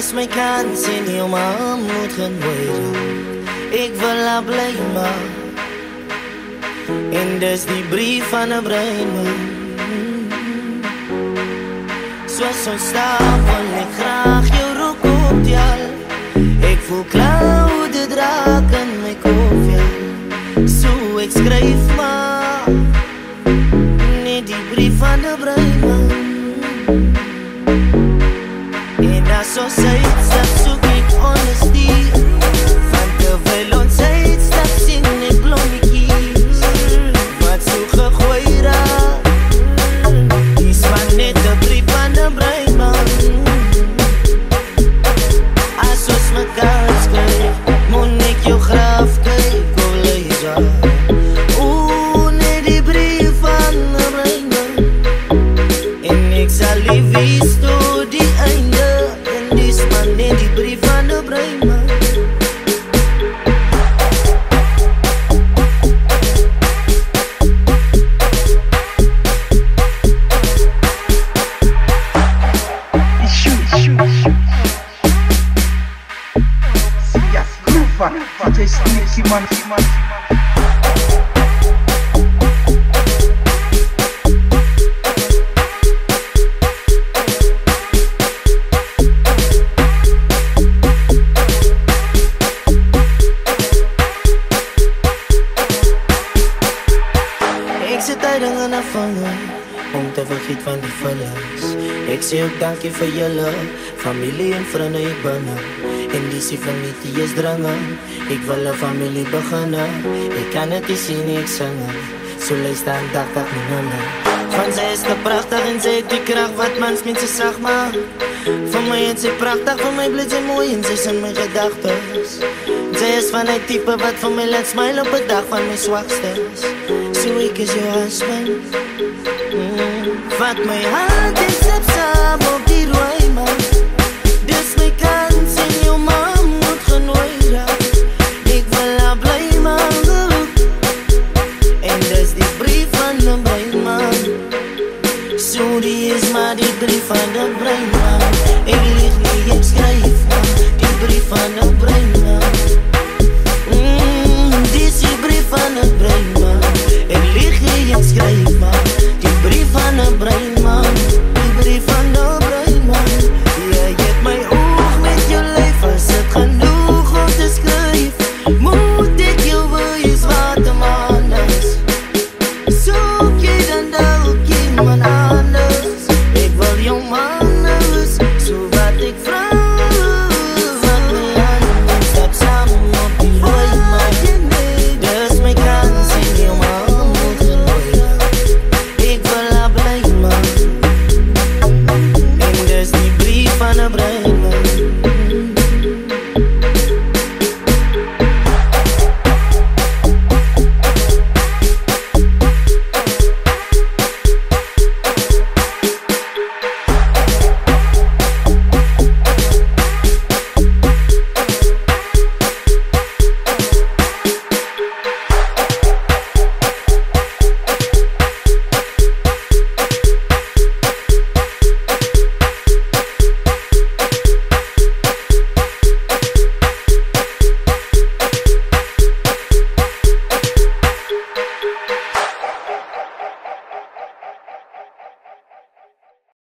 is my kans en jou man moet genooi raak. Ek wil haar bly maak. En dis die brief van 'n breinman. Soos ons staan wil ek graag jou roek optel. Ek voel klaude draak in my koffie. So ek skryf maar net die brief van 'n breinman. En as ons uitstap soek ek honesty. Van terwyl ons uitstap sien ek blommetjies wat so gegooi raak. Dis maar net 'n brief van 'n breinman. As ons mekaar skryf, moet ek jou graf kyk of lees haar. Oeh, net die brief van 'n breinman. En ek sal nie wees tot die einde. En dis maar net die brief van 'n breinman. Ek sit tyding in 'n vanger om te vergeet van die verlies. Ek sê ook dankie vir julle familie en vriende ek binne. En die sê van nie is drange. Ek wil 'n familie beginne. Ek kan het nie sien ek singe. So luister aandagtig my nulle. Van sy is te prachtig en sy het die kracht wat mans mense sag maak. Vir my het sy prachtig, vir my bly sy mooi en sy is in my gedagtes. Sy is van die type wat vir my laat smile op 'n dag van my swakstes. So ek is jou husband. Vat my hand en stap saam op die rooi man.